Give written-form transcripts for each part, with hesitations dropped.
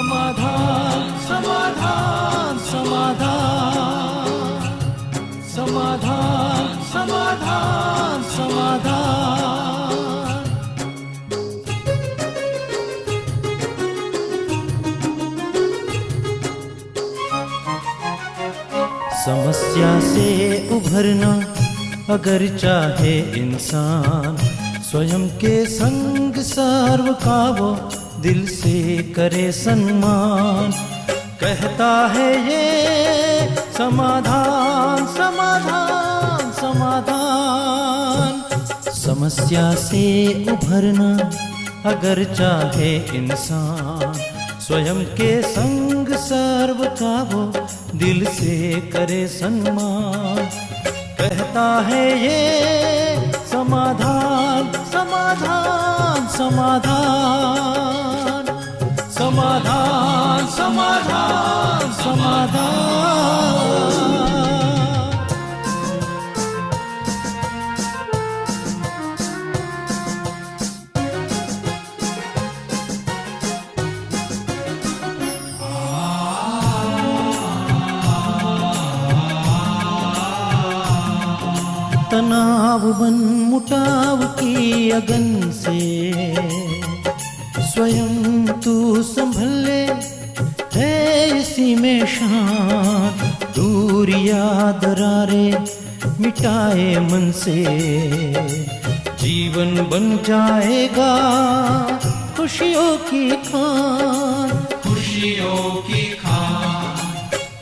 समाधान समाधान समाधान समाधान समाधान समाधान। समस्या से उभरना अगर चाहे इंसान, स्वयं के संग सर्व का वो दिल से करे सम्मान। कहता है ये समाधान समाधान समाधान। समस्या से उभरना अगर चाहे इंसान, स्वयं के संग सर्व का वो दिल से करे सम्मान। कहता है ये समाधान समाधान समाधान समाधान समाधान समाधान। तनाव बन मुटाव की अगन से स्वयं तू संभल ले, है इसी में शान। दूरिया दरारे मिटाए मन से, जीवन बन जाएगा खुशियों की खान खुशियों की खान।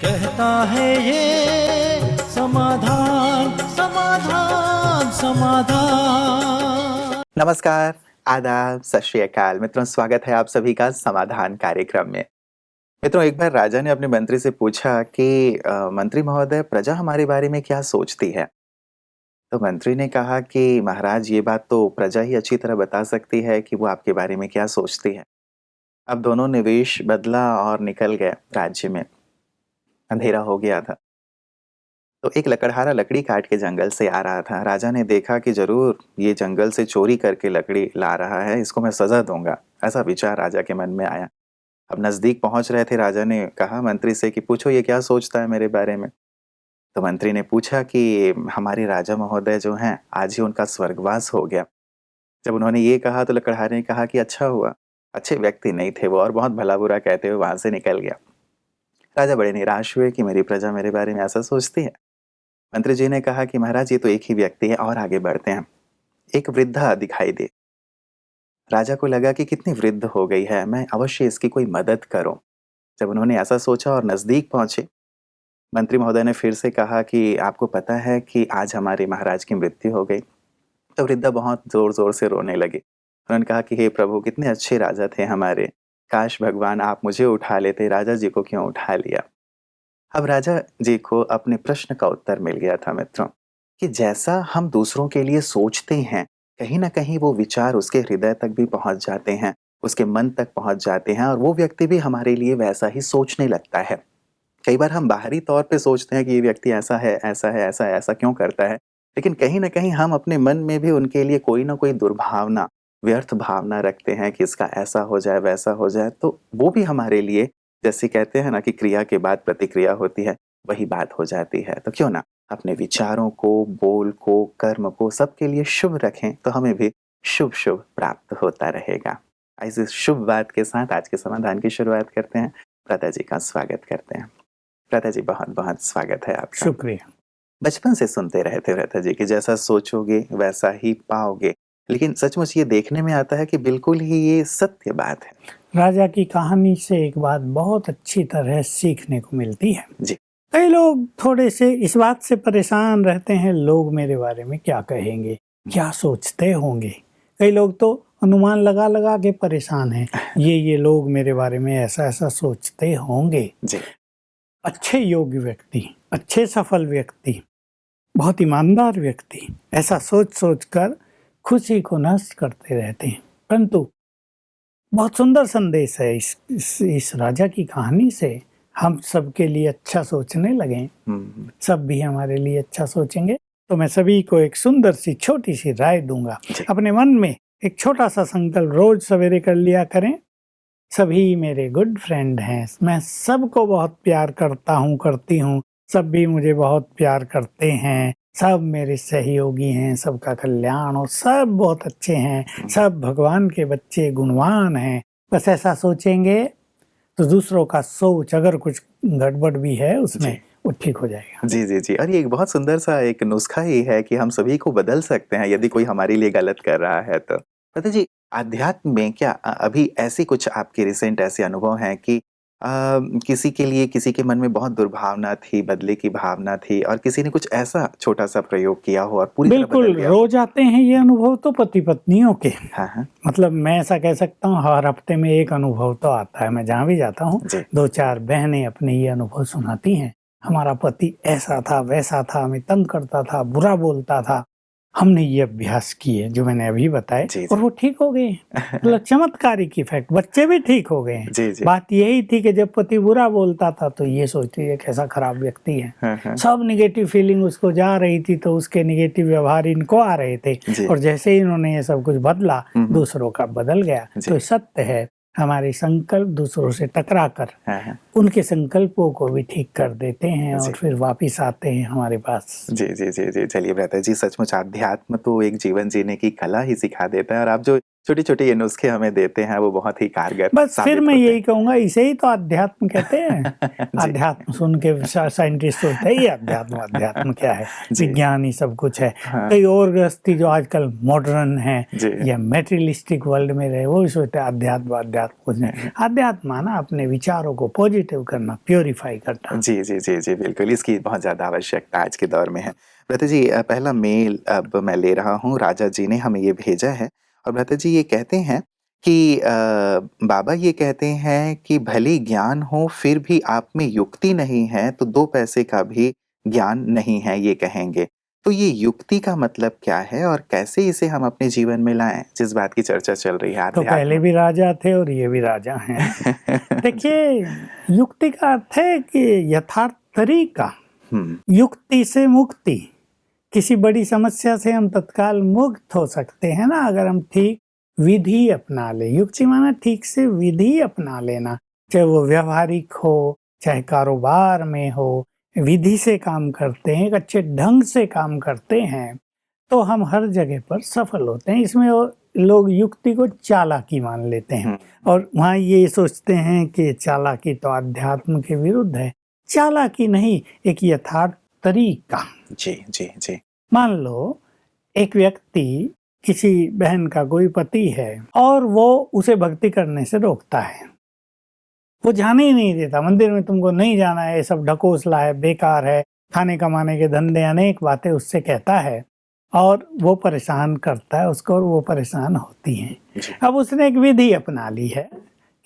कहता है ये समाधान समाधान समाधान। नमस्कार, आदाब, सत श्री अकाल। मित्रों, स्वागत है आप सभी का समाधान कार्यक्रम में। मित्रों, एक बार राजा ने अपने मंत्री से पूछा कि मंत्री महोदय, प्रजा हमारे बारे में क्या सोचती है? तो मंत्री ने कहा कि महाराज, ये बात तो प्रजा ही अच्छी तरह बता सकती है कि वो आपके बारे में क्या सोचती है। अब दोनों ने वेश बदला और निकल गए राज्य में। अंधेरा हो गया था तो एक लकड़हारा लकड़ी काट के जंगल से आ रहा था। राजा ने देखा कि जरूर ये जंगल से चोरी करके लकड़ी ला रहा है, इसको मैं सजा दूंगा, ऐसा विचार राजा के मन में आया। अब नजदीक पहुंच रहे थे, राजा ने कहा मंत्री से कि पूछो ये क्या सोचता है मेरे बारे में। तो मंत्री ने पूछा कि हमारे राजा महोदय जो हैं, आज ही उनका स्वर्गवास हो गया। जब उन्होंने ये कहा तो लकड़हारे ने कहा कि अच्छा हुआ, अच्छे व्यक्ति नहीं थे वो, और बहुत भला बुरा कहते हुए वहां से निकल गया। राजा बड़े निराश हुए कि मेरी प्रजा मेरे बारे में ऐसा सोचती है। मंत्री जी ने कहा कि महाराज, ये तो एक ही व्यक्ति है, और आगे बढ़ते हैं। एक वृद्धा दिखाई दी। राजा को लगा कि कितनी वृद्ध हो गई है, मैं अवश्य इसकी कोई मदद करूं। जब उन्होंने ऐसा सोचा और नजदीक पहुंचे, मंत्री महोदय ने फिर से कहा कि आपको पता है कि आज हमारे महाराज की मृत्यु हो गई। तो वृद्धा बहुत जोर जोर से रोने लगी। उन्होंने कहा कि हे प्रभु, कितने अच्छे राजा थे हमारे, काश भगवान आप मुझे उठा लेते, राजा जी को क्यों उठा लिया। अब राजा जी को अपने प्रश्न का उत्तर मिल गया था मित्रों, कि जैसा हम दूसरों के लिए सोचते हैं, कहीं ना कहीं वो विचार उसके हृदय तक भी पहुंच जाते हैं, उसके मन तक पहुंच जाते हैं, और वो व्यक्ति भी हमारे लिए वैसा ही सोचने लगता है। कई बार हम बाहरी तौर पे सोचते हैं कि ये व्यक्ति ऐसा है, ऐसा है, ऐसा है, ऐसा क्यों करता है, लेकिन कहीं ना कहीं हम अपने मन में भी उनके लिए कोई ना कोई दुर्भावना, व्यर्थ भावना रखते हैं कि इसका ऐसा हो जाए, वैसा हो जाए। तो वो भी हमारे लिए, जैसे कहते हैं ना कि क्रिया के बाद प्रतिक्रिया होती है, वही बात हो जाती है। तो क्यों ना अपने विचारों को, बोल को, कर्म को सबके लिए शुभ रखें, तो हमें भी शुभ शुभ प्राप्त होता रहेगा। इस शुभ बात के साथ आज के समाधान की शुरुआत करते हैं। प्रता जी का स्वागत करते हैं। प्रता जी, बहुत बहुत स्वागत है आपका। शुक्रिया। बचपन से सुनते रहे थे प्रता जी कि जैसा सोचोगे वैसा ही पाओगे, लेकिन सचमुच ये देखने में आता है कि बिल्कुल ही ये सत्य बात है। राजा की कहानी से एक बात बहुत अच्छी तरह सीखने को मिलती है जी। कई लोग थोड़े से इस बात से परेशान रहते हैं, लोग मेरे बारे में क्या कहेंगे, क्या सोचते होंगे। कई लोग तो अनुमान लगा लगा के परेशान हैं, ये लोग मेरे बारे में ऐसा ऐसा सोचते होंगे। जी। अच्छे योग्य व्यक्ति, अच्छे सफल व्यक्ति, बहुत ईमानदार व्यक्ति ऐसा सोच सोच कर खुशी को नष्ट करते रहते हैं। परंतु बहुत सुंदर संदेश है इस राजा की कहानी से। हम सबके लिए अच्छा सोचने लगें, सब भी हमारे लिए अच्छा सोचेंगे। तो मैं सभी को एक सुंदर सी छोटी सी राय दूंगा। अपने मन में एक छोटा सा संकल्प रोज सवेरे कर लिया करें सभी मेरे गुड फ्रेंड हैं, मैं सबको बहुत प्यार करता हूँ, करती हूँ, सब भी मुझे बहुत प्यार करते हैं, सब मेरे सहयोगी हैं, सबका कल्याण हो, सब बहुत अच्छे हैं, सब भगवान के बच्चे गुणवान हैं। बस ऐसा सोचेंगे तो दूसरों का सोच अगर कुछ गड़बड़ भी है उसमें जी। वो ठीक हो जाएगा। जी, जी, जी। और ये एक बहुत सुंदर सा एक नुस्खा ही है कि हम सभी को बदल सकते हैं यदि कोई हमारे लिए गलत कर रहा है तो। पता जी, अध्यात्म में क्या अभी ऐसी कुछ आपके रिसेंट ऐसे अनुभव हैं कि किसी के लिए किसी के मन में बहुत दुर्भावना थी, बदले की भावना थी और किसी ने कुछ ऐसा छोटा-सा प्रयोग किया हो और पूरी तरह बदल बिल्कुल, गया हो? रोज आते हैं ये अनुभव तो पति-पत्नियों के। हाँ, हाँ। मतलब मैं ऐसा कह सकता हूँ हर हफ्ते में एक अनुभव तो आता है। मैं जहाँ भी जाता हूँ जी। 2-4 बहनें अपने ये अनुभव सुनाती हैं। हमारा पति ऐसा था, वैसा था, हमें तंग करता था, बुरा बोलता था। हमने ये अभ्यास किए जो मैंने अभी बताए जी, और जी। वो ठीक हो गए। मतलब चमत्कारिक इफ़ेक्ट, बच्चे भी ठीक हो गए हैं। जी, जी। बात यही थी कि जब पति बुरा बोलता था तो ये सोचती है कैसा खराब व्यक्ति है। हाँ, हाँ। सब नेगेटिव फीलिंग उसको जा रही थी तो उसके नेगेटिव व्यवहार इनको आ रहे थे जी। और जैसे ही इन्होंने ये सब कुछ बदला हुँ, हुँ। दूसरों का बदल गया। जी। तो सत्य है हमारे संकल्प दूसरों से टकरा कर हाँ, हाँ। उनके संकल्पों को भी ठीक कर देते हैं जी। और फिर वापिस आते हैं हमारे पास। जी, जी, जी, जी। चलिए बेहतर जी, सचमुच अध्यात्म तो एक जीवन जीने की कला ही सिखा देता है और आप जो छोटे-छोटे ये नुस्खे हमें देते हैं वो बहुत ही कारगर बस फिर साबित मैं होते यही हैं। कहूँगा इसे ही तो अध्यात्म कहते हैं। जी। अध्यात्म सुन के साइंटिस्ट सोचते हैं ये अध्यात्म अध्यात्म क्या है, जी। विज्ञान ही सब कुछ है। हाँ। कई और गृहस्थी जो आजकल मॉडर्न है जी। या मेटेरियलिस्टिक वर्ल्ड में रहे वो भी सोचते हैं अध्यात्म अध्यात्म कुछ नहीं। अध्यात्म माना अपने विचारों को पॉजिटिव करना, प्योरीफाई करना। जी, जी, जी, जी, बिल्कुल, इसकी बहुत ज़्यादा आवश्यकता आज के दौर में है। भ्राता जी पहला मेल अब मैं ले रहा हूँ, राजा जी ने हमें ये भेजा है और भ्राता जी ये कहते हैं कि बाबा ये कहते हैं कि भले ज्ञान हो फिर भी आप में युक्ति नहीं है, तो 2 पैसे का भी ज्ञान नहीं है, ये कहेंगे। तो ये युक्ति का मतलब क्या है और कैसे इसे हम अपने जीवन में लाएँ? जिस बात की चर्चा चल रही है तो पहले अध्यात्म। भी राजा थे और ये भी राजा हैं। जी। देखिए युक्ति का अर्थ है कि यथार्थ तरीका, हुँ, युक्ति से मुक्ति। किसी बड़ी समस्या से हम तत्काल मुक्त हो सकते हैं ना अगर हम ठीक विधि अपना ले। युक्ति माना ठीक से विधि अपना लेना, चाहे वो व्यवहारिक हो, चाहे कारोबार में हो, विधि से काम करते हैं, एक अच्छे ढंग से काम करते हैं, तो हम हर जगह पर सफल होते हैं। इसमें वो लोग युक्ति को चालाकी मान लेते हैं हुँ। और वहाँ ये सोचते हैं कि चालाकी तो अध्यात्म के विरुद्ध है। चालाकी नहीं, एक यथार्थ तरीका। जी, जी, जी। मान लो एक व्यक्ति किसी बहन का कोई पति है और वो उसे भक्ति करने से रोकता है, वो जाने ही नहीं देता, मंदिर में तुमको नहीं जाना है, ये सब ढकोसला है, बेकार है, खाने कमाने के धंधे, अनेक बातें उससे कहता है और वो परेशान करता है उसको और वो परेशान होती हैं। जी। अब उसने एक विधि अपना ली है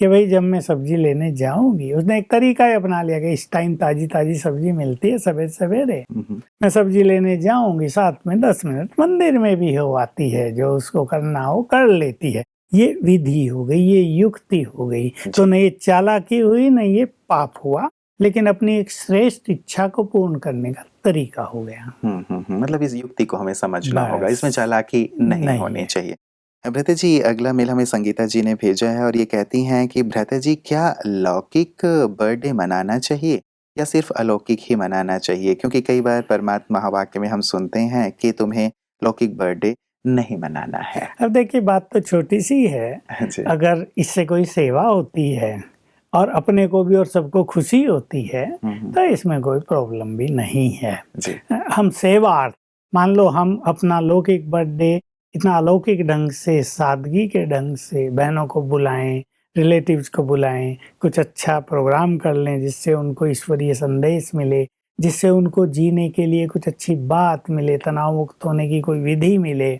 कि भाई जब मैं सब्जी लेने जाऊंगी, उसने एक तरीका ही अपना लिया कि इस टाइम ताजी ताजी सब्जी मिलती है सवेरे सवेरे, हुँ, हुँ। मैं सब्जी लेने जाऊंगी, साथ में 10 मिनट मंदिर में भी हो आती है, जो उसको करना हो कर लेती है। ये विधि हो गई, ये युक्ति हो गई। तो न ये चालाकी हुई न ये पाप हुआ, लेकिन अपनी एक श्रेष्ठ इच्छा को पूर्ण करने का तरीका हो गया। हुँ, हुँ, हुँ। मतलब इस युक्ति को हमें समझना होगा, बस। इसमें चालाकी नहीं नहीं होनी है। चाहिए। भ्राता जी अगला मेल हमें संगीता जी ने भेजा है और ये कहती हैं कि भ्राता जी क्या लौकिक बर्थडे मनाना चाहिए या सिर्फ़ अलौकिक ही मनाना चाहिए? क्योंकि कई बार परमात्मा महावाक्य में हम सुनते हैं कि तुम्हें लौकिक बर्थडे नहीं मनाना है। अब देखिए बात तो छोटी सी है, जी। अगर इससे कोई सेवा होती है और अपने को भी और सबको खुशी होती है हुँ, हुँ। तो इसमें कोई प्रॉब्लम भी नहीं है। जी। हम सेवार्थ, मान लो हम अपना लौकिक बर्थडे इतना अलौकिक ढंग से, सादगी के ढंग से बहनों को बुलाएं, रिलेटिव्स को बुलाएं, कुछ अच्छा प्रोग्राम कर लें जिससे उनको ईश्वरीय संदेश मिले, जिससे उनको जीने के लिए कुछ अच्छी बात मिले, तनाव मुक्त होने की कोई विधि मिले,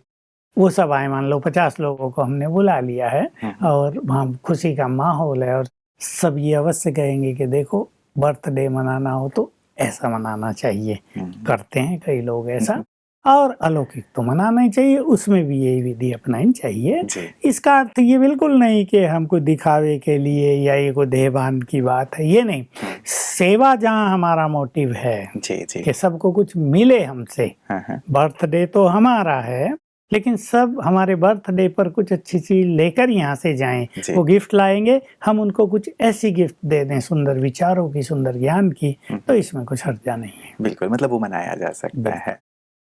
वो सब आए। मान लो 50 लोगों को हमने बुला लिया है हुँ, हुँ। और वहाँ खुशी का माहौल है और सब ये अवश्य कहेंगे कि देखो बर्थडे मनाना हो तो ऐसा मनाना चाहिए। हुँ, करते हैं कई लोग ऐसा। हुँ। और अलौकिक तो मनाना ही चाहिए, उसमें भी यही विधि अपनानी चाहिए। जी। इसका अर्थ ये बिल्कुल नहीं कि हमको दिखावे के लिए या ये कोई देहभान की बात है, ये नहीं। सेवा जहाँ हमारा मोटिव है जी, जी। कि सबको कुछ मिले हमसे, हाँ, हाँ। बर्थडे तो हमारा है लेकिन सब हमारे बर्थडे पर कुछ अच्छी चीज लेकर यहाँ से जाएं। जी। वो गिफ्ट लाएंगे, हम उनको कुछ ऐसी गिफ्ट दे दें, सुंदर विचारों की, सुंदर ज्ञान की, तो इसमें कुछ हर्जा नहीं है। बिल्कुल, मतलब वो मनाया जा सकता बिल्कुल। है।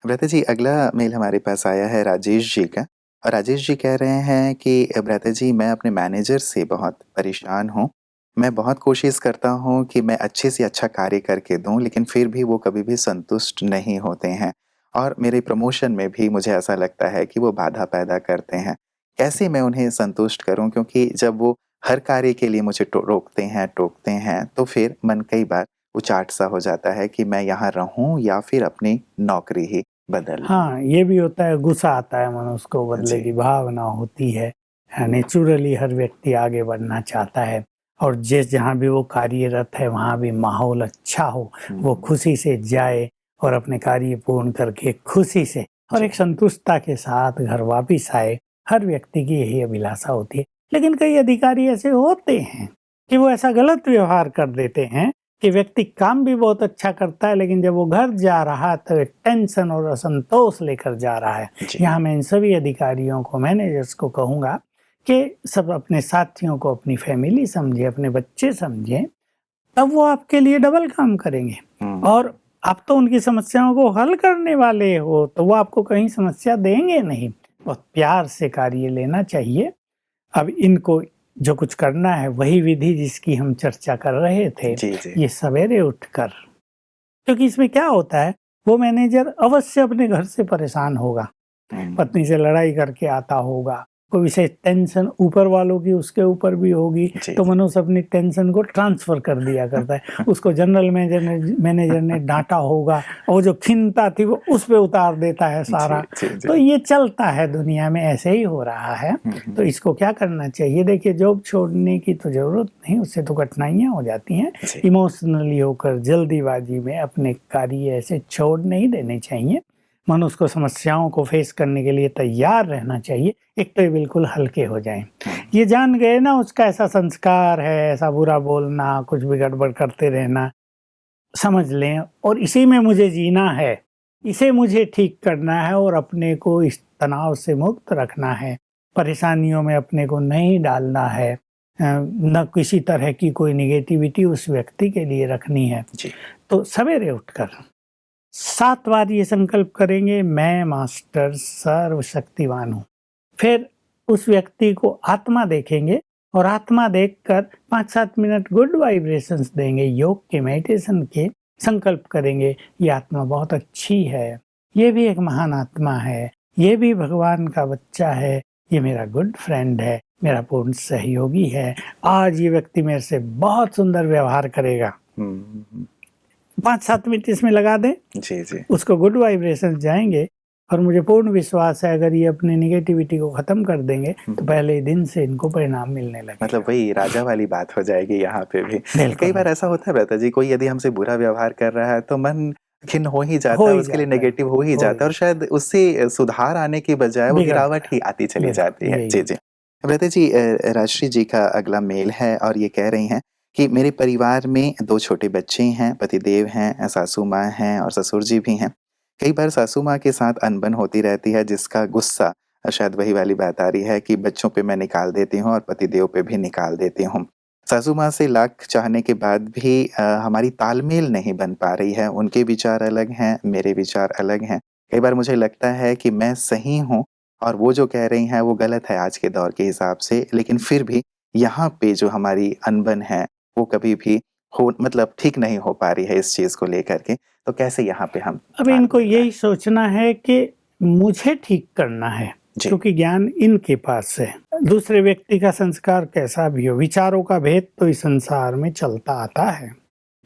भ्राता जी, अगला मेल हमारे पास आया है राजेश जी का, और राजेश जी कह रहे हैं कि भ्राता जी, मैं अपने मैनेजर से बहुत परेशान हूँ। मैं बहुत कोशिश करता हूँ कि मैं अच्छे से अच्छा कार्य करके दूँ, लेकिन फिर भी वो कभी भी संतुष्ट नहीं होते हैं, और मेरे प्रमोशन में भी मुझे ऐसा लगता है कि वो बाधा पैदा करते हैं। कैसे मैं उन्हें संतुष्ट करूँ? क्योंकि जब वो हर कार्य के लिए मुझे रोकते हैं, टोकते हैं, तो फिर मन कई बार उचाट सा हो जाता है कि मैं यहाँ रहूँ या फिर अपनी नौकरी ही बदल लूँ। हाँ, ये भी होता है, गुस्सा आता है, मनुष्य को बदले जी। की भावना होती है। नेचुरली हर व्यक्ति आगे बढ़ना चाहता है, और जिस जहाँ भी वो कार्यरत है वहाँ भी माहौल अच्छा हो, वो खुशी से जाए और अपने कार्य पूर्ण करके खुशी से और एक संतुष्टता के साथ घर वापिस आए। हर व्यक्ति की यही अभिलाषा होती है। लेकिन कई अधिकारी ऐसे होते हैं कि वो ऐसा गलत व्यवहार कर देते हैं कि व्यक्ति काम भी बहुत अच्छा करता है, लेकिन जब वो घर जा रहा है तो एक टेंशन और असंतोष लेकर जा रहा है। जी। यहाँ मैं इन सभी अधिकारियों को, मैनेजर्स को कहूँगा कि सब अपने साथियों को अपनी फैमिली समझे, अपने बच्चे समझे, तब वो आपके लिए डबल काम करेंगे। और आप तो उनकी समस्याओं को हल करने वाले हो, तो वो आपको कहीं समस्या देंगे नहीं। बहुत प्यार से कार्य लेना चाहिए। अब इनको जो कुछ करना है, वही विधि जिसकी हम चर्चा कर रहे थे, जी, जी। ये सवेरे उठकर, क्योंकि इसमें क्या होता है, वो मैनेजर अवश्य अपने घर से परेशान होगा, पत्नी से लड़ाई करके आता होगा, कोई विशेष टेंशन ऊपर वालों की उसके ऊपर भी होगी, जी, तो जी। मनुष्य अपनी टेंशन को ट्रांसफर कर दिया करता है। उसको जनरल मैनेजर ने डांटा होगा, और जो खिन्नता थी वो उस पे उतार देता है सारा। जी, जी, तो जी। ये चलता है, दुनिया में ऐसे ही हो रहा है। तो इसको क्या करना चाहिए? देखिए, जॉब छोड़ने की तो जरूरत नहीं, उससे तो कठिनाइयां हो जाती हैं। जी। इमोशनली होकर जल्दीबाजी में अपने कार्य ऐसे छोड़ नहीं देने चाहिए। मनुष्य को समस्याओं को फेस करने के लिए तैयार रहना चाहिए। एक तो ये बिल्कुल हल्के हो जाएं। ये जान गए ना, उसका ऐसा संस्कार है, ऐसा बुरा बोलना, कुछ भी गड़बड़ करते रहना, समझ लें, और इसी में मुझे जीना है, इसे मुझे ठीक करना है, और अपने को इस तनाव से मुक्त रखना है, परेशानियों में अपने को नहीं डालना है, न किसी तरह की कोई निगेटिविटी उस व्यक्ति के लिए रखनी है। जी। तो सवेरे उठकर 7 बार ये संकल्प करेंगे, मैं मास्टर सर्वशक्तिवान हूँ। फिर उस व्यक्ति को आत्मा देखेंगे, और आत्मा देखकर 5-7 मिनट गुड वाइब्रेशंस देंगे, योग के, मेडिटेशन के, संकल्प करेंगे, ये आत्मा बहुत अच्छी है, ये भी एक महान आत्मा है, ये भी भगवान का बच्चा है, ये मेरा गुड फ्रेंड है, मेरा पूर्ण सहयोगी है, आज ये व्यक्ति मेरे से बहुत सुंदर व्यवहार करेगा। 5-7 मिनट इसमें लगा दें, जी, जी। उसको गुड वाइब्रेशन जाएंगे, और मुझे पूर्ण विश्वास है अगर ये अपने निगेटिविटी को खत्म कर देंगे तो पहले ही दिन से इनको परिणाम मिलने लगेगा। मतलब वही राजा वाली बात हो जाएगी यहाँ पे भी। बिल्कुल। कई बार ऐसा होता है भ्राता जी, कोई यदि हमसे बुरा व्यवहार कर रहा है तो मन खिन्न हो ही जाता हो है, ही उसके लिए जाता है, नेगेटिव हो ही हो जाता है, और शायद उससे सुधार आने की बजाय वो बिगड़ता गिरावट ही आती चली बिल्कुल, जाती है। यही जी, जी। भ्राता जी, राजश्री जी का अगला मेल है, और ये कह रही हैं कि मेरे परिवार में 2 छोटे बच्चे हैं, पतिदेव हैं, सासू माँ हैं और ससुर जी भी हैं। कई बार सासू माँ के साथ अनबन होती रहती है, जिसका गुस्सा, शायद वही वाली बात आ रही है कि बच्चों पे मैं निकाल देती हूँ और पतिदेव पे भी निकाल देती हूँ। सासू माँ से लाख चाहने के बाद भी हमारी तालमेल नहीं बन पा रही है। उनके विचार अलग हैं, मेरे विचार अलग हैं। कई बार मुझे लगता है कि मैं सही हूँ और वो जो कह रही हैं वो गलत है आज के दौर के हिसाब से, लेकिन फिर भी यहाँ पे जो हमारी अनबन है वो कभी भी मतलब ठीक नहीं हो पा रही है इस चीज़ को लेकर के। तो कैसे यहाँ पे हम अब इनको तालमेल यही सोचना है कि मुझे ठीक करना है, जी। क्योंकि ज्ञान इनके पास है। दूसरे व्यक्ति का संस्कार कैसा भी हो, विचारों का भेद तो इस संसार में चलता आता है,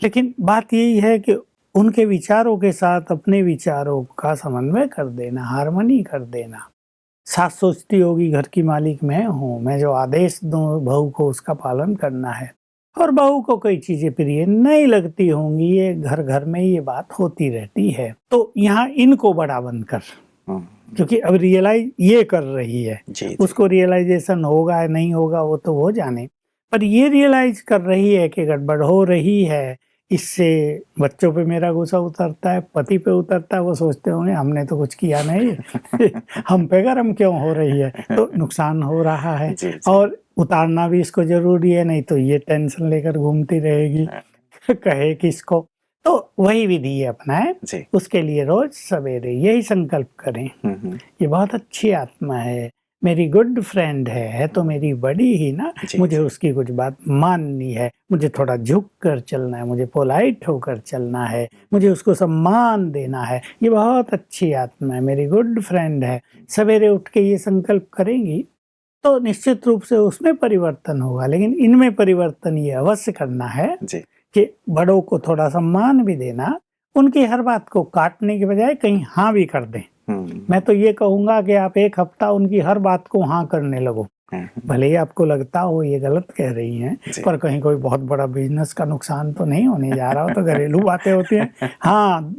लेकिन बात यही है कि उनके विचारों के साथ अपने विचारों का समन्वय कर देना, हार्मनी कर देना। सास सोचती होगी घर की मालिक मैं हूँ, मैं जो आदेश दूँ बहू को उसका पालन करना है, और बहू को कई चीजें प्रिय नहीं लगती होंगी। ये घर घर में ये बात होती रहती है। तो यहाँ इनको बड़ा बनकर, क्योंकि अब रियलाइज ये कर रही है, जी, उसको रियलाइजेशन होगा या नहीं होगा वो तो वो जाने, पर ये रियलाइज कर रही है कि गड़बड़ हो रही है, इससे बच्चों पे मेरा गुस्सा उतरता है, पति पे उतरता है, वो सोचते होंगे हमने तो कुछ किया नहीं हम पे गरम क्यों हो रही है, तो नुकसान हो रहा है। जी, जी। और उतारना भी इसको ज़रूरी है, नहीं तो ये टेंशन लेकर घूमती रहेगी कहे किसको। तो वही विधि अपनाएं, जी। उसके लिए रोज़ सवेरे यही संकल्प करें, ये बहुत अच्छी आत्मा है, मेरी गुड फ्रेंड है तो मेरी बड़ी ही ना, जी, मुझे जी। उसकी कुछ बात माननी है, मुझे थोड़ा झुक कर चलना है, मुझे पोलाइट होकर चलना है, मुझे उसको सम्मान देना है, ये बहुत अच्छी आत्मा है, मेरी गुड फ्रेंड है। सवेरे उठ के ये संकल्प करेंगी तो निश्चित रूप से उसमें परिवर्तन होगा, लेकिन इनमें परिवर्तन ये अवश्य करना है जी। कि बड़ों को थोड़ा सम्मान भी देना, उनकी हर बात को काटने के बजाय कहीं हाँ भी कर दें। मैं तो ये कहूँगा कि आप 1 हफ्ता उनकी हर बात को हाँ करने लगो। भले ही आपको लगता हो ये गलत कह रही हैं, पर कहीं कोई बहुत बड़ा बिजनेस का नुकसान तो नहीं होने जा रहा हो, तो घरेलू बातें होती हैं। हाँ,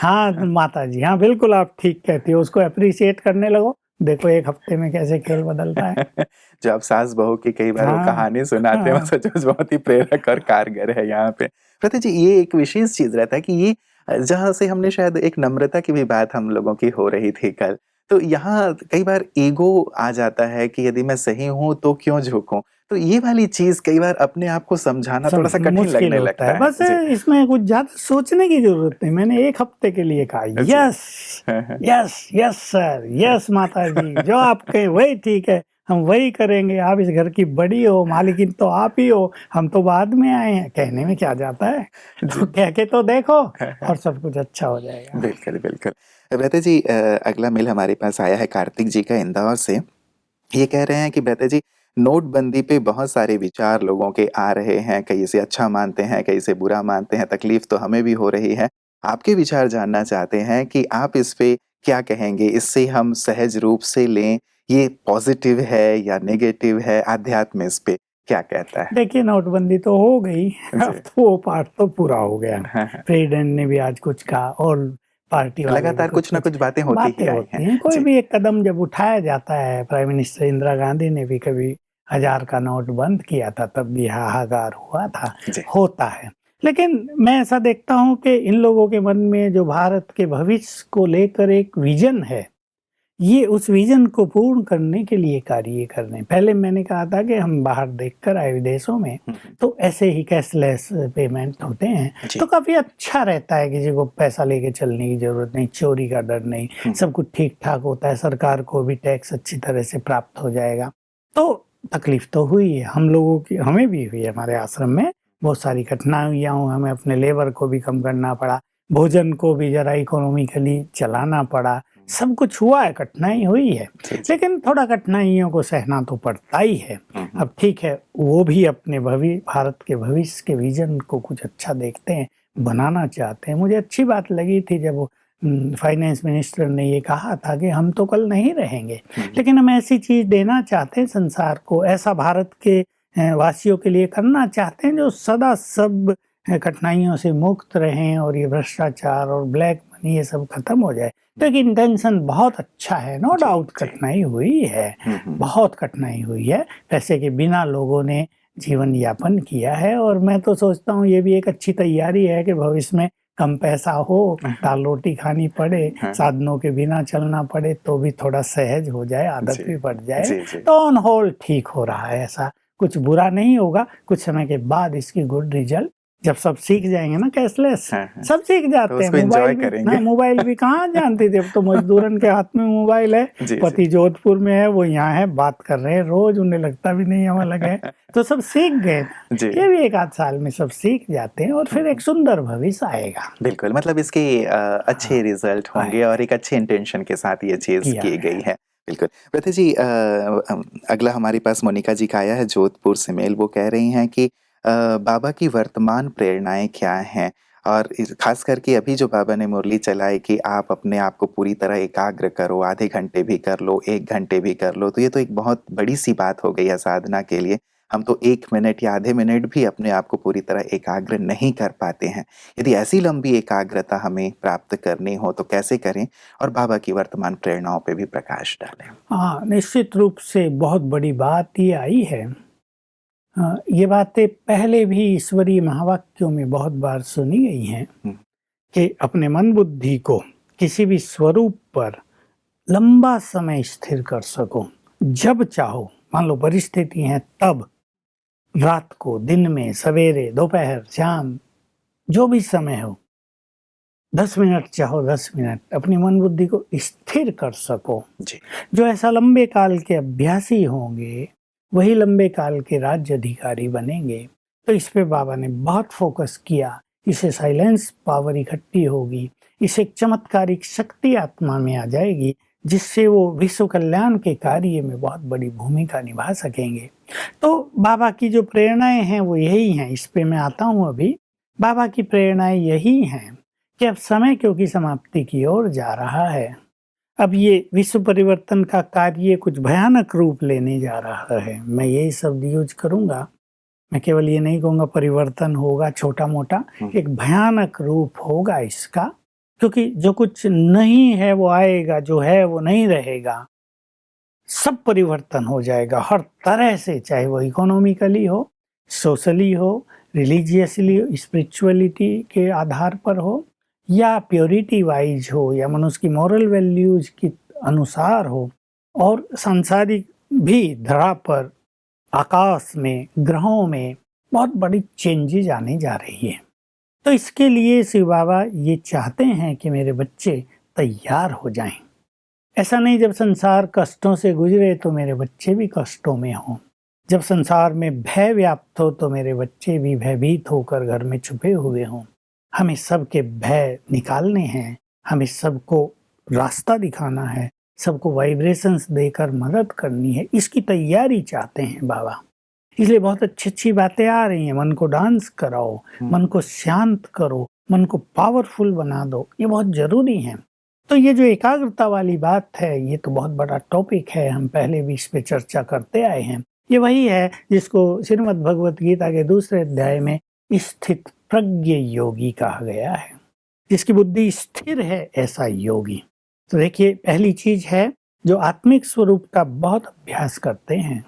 हाँ माता जी, हाँ बिल्कुल आप ठीक कहती हो, उसको एप्रिशिएट करने लगो, देखो 1 हफ्ते में कैसे खेल बदलता है। जो आप सास बहू की कई बार वो हाँ, कहानी सुनाते हैं, वो हाँ। सचमुच बहुत ही प्रेरक और कारगर है यहाँ पे। प्रतीक जी, ये एक विशेष चीज़ रहता है कि ये जहाँ से हमने शायद एक नम्रता की भी बात हम लोगों की हो रही थी कल, तो यहाँ कई बार ईगो आ जाता है कि यदि मैं सही हूँ तो क्यों झुकूँ? तो ये वाली चीज़ कई बार अपने आप को समझाना थोड़ा-सा कठिन मुश्किल लगने होता है, लगता है। बस जी। इसमें कुछ ज़्यादा सोचने की ज़रूरत नहीं। मैंने 1 हफ्ते के लिए कहा जी। Yes, yes, yes sir, yes माता जी, जो आप कहें वही ठीक है, हम वही करेंगे, आप इस घर की बड़ी हो, मालिकिन तो आप ही हो, हम तो बाद में आए हैं, कहने में क्या जाता है, तो कह के तो देखो और सब कुछ अच्छा हो जाएगा। बिल्कुल, बिल्कुल। बेहतर जी, अगला मेल हमारे पास आया है कार्तिक जी का इंदौर से। ये कह रहे हैं कि बेहतर जी, नोटबंदी पे बहुत सारे विचार लोगों के आ रहे हैं, कई इसे अच्छा मानते हैं, कई इसे बुरा मानते हैं, तकलीफ तो हमें भी हो रही है। आपके विचार जानना चाहते हैं कि आप इस पे क्या कहेंगे? इससे हम सहज रूप से लें, ये पॉज़िटिव है या नेगेटिव है? अध्यात्म इस पे क्या कहता है? देखिए नोटबंदी तो हो गई, अब जी। तो वो पार्ट तो पूरा हो गया। हाँ, हाँ। प्रेसिडेंट ने भी आज कुछ कहा और पार्टी वाले भी लगातार कुछ न कुछ बातें होती ही आई हैं। होती हैं। कोई जी। भी एक कदम जब उठाया जाता है, प्राइम मिनिस्टर इंदिरा गांधी ने भी कभी 1000 का नोट बंद किया था, तब भी हाहाकार हुआ था, जी। होता है। लेकिन मैं ऐसा देखता हूँ कि इन लोगों के मन में जो भारत के भविष्य को लेकर एक विजन है, ये उस विजन को पूर्ण करने के लिए कार्य कर रहे हैं। पहले मैंने कहा था कि हम बाहर देखकर आए विदेशों में, तो ऐसे ही कैशलेस पेमेंट होते हैं, जी। तो काफ़ी अच्छा रहता है, किसी को पैसा लेके चलने की ज़रूरत नहीं, चोरी का डर नहीं, सब कुछ ठीक-ठाक होता है, सरकार को भी टैक्स अच्छी तरह से प्राप्त हो जाएगा। तो तकलीफ तो हुई है, हम लोगों की, हमें भी हुई है, हमारे आश्रम में बहुत सारी कठिनाइयाँ हुई, हमें अपने लेबर को भी कम करना पड़ा, भोजन को भी ज़रा इकोनॉमिकली चलाना पड़ा, सब कुछ हुआ है, कठिनाई हुई है, जी, जी। लेकिन थोड़ा कठिनाइयों को सहना तो पड़ता ही है। अब ठीक है, वो भी अपने भारत के भविष्य के विजन को कुछ अच्छा देखते हैं, बनाना चाहते हैं। मुझे अच्छी बात लगी थी जब फाइनेंस मिनिस्टर ने ये कहा था कि हम तो कल नहीं रहेंगे, लेकिन हम ऐसी चीज़ देना चाहते हैं संसार को, ऐसा भारत के वासियों के लिए करना चाहते हैं जो सदा सब कठिनाइयों से मुक्त रहें और ये भ्रष्टाचार और ब्लैक मनी ये सब खत्म हो जाए। तो एक इंटेंशन बहुत अच्छा है, नो डाउट कठिनाई हुई है, बहुत कठिनाई हुई है, पैसे के बिना लोगों ने जीवन यापन किया है, और मैं तो सोचता हूँ ये भी एक अच्छी तैयारी है कि भविष्य में कम पैसा हो, दाल रोटी खानी पड़े, साधनों के बिना चलना पड़े, तो भी थोड़ा सहज हो जाए, आदत भी बढ़ जाए। जी, जी। तो ऑन होल ठीक हो रहा है, ऐसा कुछ बुरा नहीं होगा। कुछ समय के बाद इसकी गुड रिजल्ट, जब सब सीख जाएंगे ना कैशलेस, सब सीख तो जाते हैं। उसको एंजॉय मोबाइल भी करेंगे। ना, मोबाइल भी कहाँ जानते थे, अब तो मजदूरन के हाथ में मोबाइल है, जी, पति जोधपुर में है, वो यहाँ है, बात कर रहे हैं रोज, उन्हें लगता भी नहीं हम अलग है, तो सब सीख गए ना। जी। ये भी 1 आध साल में सब सीख जाते हैं और फिर एक सुंदर भविष्य आएगा। बिल्कुल, मतलब इसके अच्छे रिजल्ट होंगे और एक अच्छे इंटेंशन के साथ ये चीज़ किया की है। गई है। बिल्कुल। प्रति जी, अगला हमारे पास मोनिका जी का आया है जोधपुर से मेल। वो कह रही हैं कि बाबा की वर्तमान प्रेरणाएँ क्या हैं? और ख़ास करके अभी जो बाबा ने मुरली चलाई कि आप अपने आप को पूरी तरह एकाग्र करो, आधे घंटे भी कर लो, 1 घंटे भी कर लो, तो ये तो एक बहुत बड़ी-सी बात हो गई है साधना के लिए। हम तो 1 मिनट या आधे मिनट भी अपने आप को पूरी तरह एकाग्र नहीं कर पाते हैं। यदि ऐसी लंबी एकाग्रता हमें प्राप्त करनी हो तो कैसे करें? और बाबा की वर्तमान प्रेरणाओं पे भी प्रकाश डालें। हाँ, निश्चित रूप से बहुत बड़ी बात ये आई है ये बातें पहले भी ईश्वरीय महावाक्यों में बहुत बार सुनी गई हैं कि अपने मन बुद्धि को किसी भी स्वरूप पर लंबा समय स्थिर कर सको। जब चाहो, मान लो परिस्थिति है तब, रात को, दिन में, सवेरे, दोपहर, शाम, जो भी समय हो, 10 मिनट चाहो 10 मिनट अपनी मन बुद्धि को स्थिर कर सको जी। जो ऐसा लंबे काल के अभ्यासी होंगे वही लंबे काल के राज्य अधिकारी बनेंगे। तो इस पे बाबा ने बहुत फोकस किया। इसे साइलेंस पावर इकट्ठी होगी, इसे एक चमत्कारिक शक्ति आत्मा में आ जाएगी जिससे वो विश्व कल्याण के कार्य में बहुत बड़ी भूमिका निभा सकेंगे। तो बाबा की जो प्रेरणाएं हैं वो यही हैं। इस पे मैं आता हूँ अभी। बाबा की प्रेरणाएं यही हैं कि अब समय क्योंकि समाप्ति की ओर जा रहा है, अब ये विश्व परिवर्तन का कार्य कुछ भयानक रूप लेने जा रहा है। मैं यही शब्द यूज करूंगा, मैं केवल ये नहीं कहूँगा परिवर्तन होगा छोटा मोटा, एक भयानक रूप होगा इसका, क्योंकि जो कुछ नहीं है वो आएगा, जो है वो नहीं रहेगा। सब परिवर्तन हो जाएगा हर तरह से, चाहे वो इकोनॉमिकली हो, सोशली हो, रिलीजियसली, स्पिरिचुअलिटी के आधार पर हो, या प्योरिटी वाइज हो, या मनुष्य की मॉरल वैल्यूज के अनुसार हो, और सांसारिक भी धरा पर, आकाश में, ग्रहों में बहुत बड़ी चेंजेज आने जा रही है। तो इसके लिए शिव बाबा ये चाहते हैं कि मेरे बच्चे तैयार हो जाएं। ऐसा नहीं जब संसार कष्टों से गुजरे तो मेरे बच्चे भी कष्टों में हों, जब संसार में भय व्याप्त हो तो मेरे बच्चे भी भयभीत होकर घर में छुपे हुए हों। हमें सबके भय निकालने हैं, हमें सबको रास्ता दिखाना है, सबको वाइब्रेशंस देकर मदद करनी है। इसकी तैयारी चाहते हैं बाबा। इसलिए बहुत अच्छी अच्छी बातें आ रही हैं। मन को डांस कराओ, मन को शांत करो, मन को पावरफुल बना दो, ये बहुत जरूरी है। तो ये जो एकाग्रता वाली बात है ये तो बहुत बड़ा टॉपिक है, हम पहले भी इस पे चर्चा करते आए हैं। ये वही है जिसको श्रीमद् भगवत गीता के 2 अध्याय में स्थित प्रज्ञ योगी कहा गया है, जिसकी बुद्धि स्थिर है, ऐसा योगी। तो देखिए, पहली चीज है जो आत्मिक स्वरूप का बहुत अभ्यास करते हैं,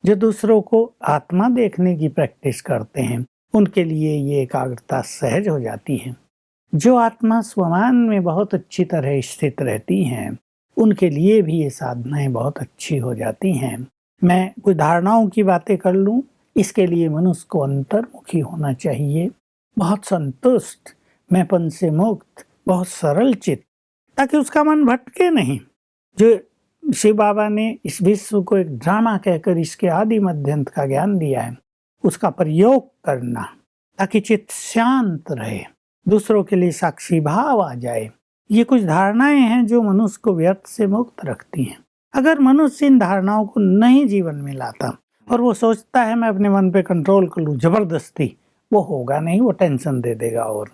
जो दूसरों को आत्मा देखने की प्रैक्टिस करते हैं, उनके लिए ये एकाग्रता सहज हो जाती है। जो आत्मा स्वमान में बहुत अच्छी तरह स्थित रहती हैं, उनके लिए भी ये साधनाएं बहुत अच्छी हो जाती हैं। मैं कुछ धारणाओं की बातें कर लूं। इसके लिए मनुष्य को अंतर्मुखी होना चाहिए, बहुत संतुष्ट, मैंपन से मुक्त, बहुत सरल चित्त, ताकि उसका मन भटके नहीं। जो शिव बाबा ने इस विश्व को एक ड्रामा कहकर इसके आदि मध्यंत का ज्ञान दिया है, उसका प्रयोग करना ताकि चित्त शांत रहे, दूसरों के लिए साक्षी भाव आ जाए। ये कुछ धारणाएं हैं जो मनुष्य को व्यर्थ से मुक्त रखती हैं। अगर मनुष्य इन धारणाओं को नहीं जीवन में लाता और वो सोचता है मैं अपने मन पे कंट्रोल कर लूँ जबरदस्ती, वो होगा नहीं, वो टेंशन दे देगा और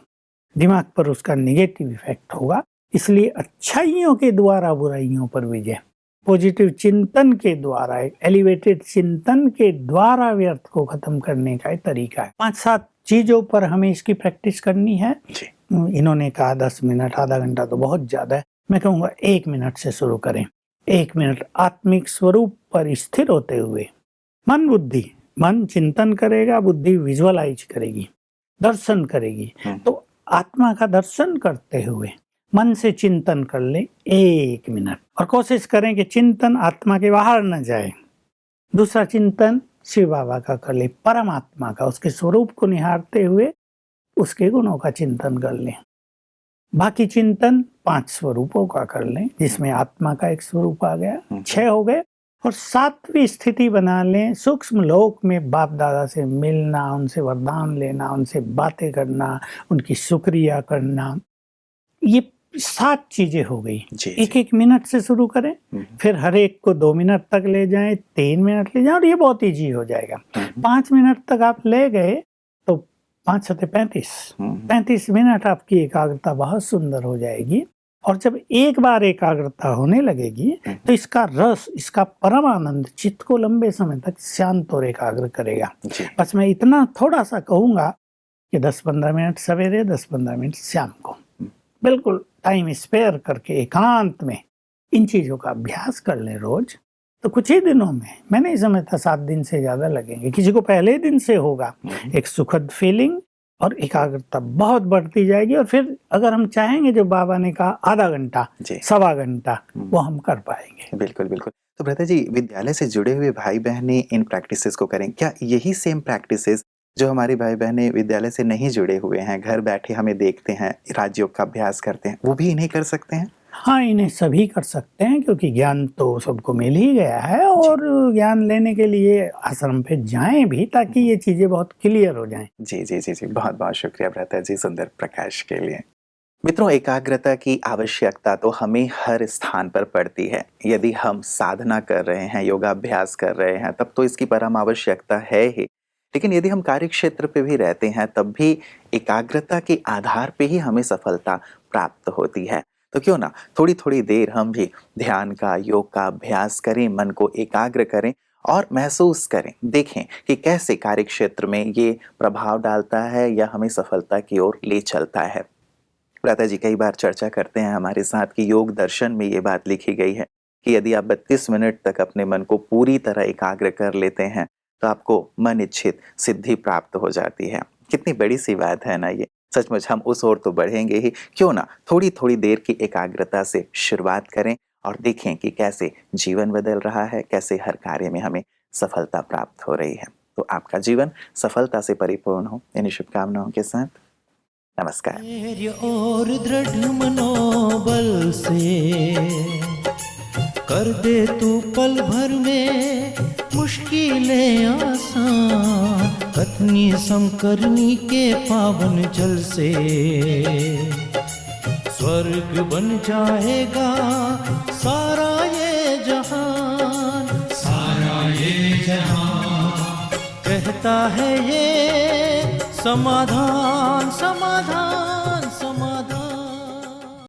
दिमाग पर उसका निगेटिव इफेक्ट होगा। इसलिए अच्छाइयों के द्वारा बुराइयों पर विजय, पॉजिटिव चिंतन के द्वारा, एक एलिवेटेड चिंतन के द्वारा व्यर्थ को खत्म करने का एक तरीका है। 5-7 चीजों पर हमें इसकी प्रैक्टिस करनी है। इन्होंने कहा 10 मिनट, आधा घंटा तो बहुत ज्यादा है। मैं कहूँगा 1 मिनट से शुरू करें। 1 मिनट आत्मिक स्वरूप पर स्थिर होते हुए मन चिंतन करेगा, बुद्धि विजुअलाइज करेगी, दर्शन करेगी। तो आत्मा का दर्शन करते हुए मन से चिंतन कर ले 1 मिनट, और कोशिश करें कि चिंतन आत्मा के बाहर न जाए। दूसरा चिंतन शिव बाबा का कर ले, परमात्मा का, उसके स्वरूप को निहारते हुए उसके गुणों का चिंतन कर लें। बाकी चिंतन 5 स्वरूपों का कर लें, जिसमें आत्मा का एक स्वरूप आ गया, 6 हो गए। और 7वीं स्थिति बना लें, सूक्ष्म लोक में बाप दादा से मिलना, उनसे वरदान लेना, उनसे बातें करना, उनकी शुक्रिया करना। ये 7 चीजें हो गई। 1-1 मिनट से शुरू करें, फिर हर एक को 2 मिनट तक ले जाएं, 3 मिनट ले जाएं, और ये बहुत ईजी हो जाएगा। 5 मिनट तक आप ले गए तो 5 × 35 मिनट आपकी एकाग्रता बहुत सुंदर हो जाएगी। और जब एक बार एकाग्रता होने लगेगी तो इसका रस, इसका परम आनंद चित्त को लंबे समय तक शांत और एकाग्र करेगा। बस मैं इतना थोड़ा सा कहूँगा कि 10-15 मिनट सवेरे, 10-15 मिनट शाम को बिल्कुल टाइम स्पेयर करके एकांत में इन चीज़ों का अभ्यास कर लें रोज। तो कुछ ही दिनों में, मैं नहीं समझता 7 दिन से ज़्यादा लगेंगे, किसी को पहले दिन से होगा एक सुखद फीलिंग और एकाग्रता बहुत बढ़ती जाएगी। और फिर अगर हम चाहेंगे, जो बाबा ने कहा आधा घंटा, जी। सवा घंटा, वो हम कर पाएंगे। बिल्कुल, बिल्कुल। तो भ्राता जी, विद्यालय से जुड़े हुए भाई-बहनें इन प्रैक्टिसेज़ को करें। क्या यही सेम प्रैक्टिसेज़ जो हमारे भाई-बहनें विद्यालय से नहीं जुड़े हुए हैं, घर बैठे हमें देखते हैं, राजयोग का अभ्यास करते हैं, वो भी इन्हें कर सकते हैं? हाँ, इन्हें सभी कर सकते हैं, क्योंकि ज्ञान तो सबको मिल ही गया है। और ज्ञान लेने के लिए आश्रम पे जाएं भी, ताकि ये चीज़ें बहुत क्लियर हो जाएं। जी, जी, जी, जी। बहुत-बहुत शुक्रिया भ्राता जी सुंदर प्रकाश के लिए। मित्रों, एकाग्रता की आवश्यकता तो हमें हर स्थान पर पड़ती है। यदि हम साधना कर रहे हैं, योगाभ्यास कर रहे हैं, तब तो इसकी परम आवश्यकता है ही। लेकिन यदि हम कार्यक्षेत्र पे भी रहते हैं, तब भी एकाग्रता के आधार पे ही हमें सफलता प्राप्त होती है। तो क्यों ना थोड़ी-थोड़ी देर हम भी ध्यान का, योग का अभ्यास करें, मन को एकाग्र करें और महसूस करें, देखें कि कैसे कार्यक्षेत्र में ये प्रभाव डालता है या हमें सफलता की ओर ले चलता है। भ्राता जी कई बार चर्चा करते हैं हमारे साथ कि योग दर्शन में ये बात लिखी गई है कि यदि आप 32 मिनट तक अपने मन को पूरी तरह एकाग्र कर लेते हैं, तो आपको मन इच्छित सिद्धि प्राप्त हो जाती है। कितनी बड़ी सी बात है ना ये। सचमुच हम उस ओर तो बढ़ेंगे ही, क्यों ना थोड़ी-थोड़ी देर की एकाग्रता से शुरुआत करें और देखें कि कैसे जीवन बदल रहा है, कैसे हर कार्य में हमें सफलता प्राप्त हो रही है। तो आपका जीवन सफलता से परिपूर्ण हो, इन्हीं शुभकामनाओं के साथ नमस्कार। धैर्य और दृढ़ मनोबल से कर दे तू पल भर में मुश्किलें आसान, कथनी समकरनी के पावन जल से स्वर्ग बन जाएगा सारा ये जहान, सारा ये जहान। कहता है ये समाधान समाधान।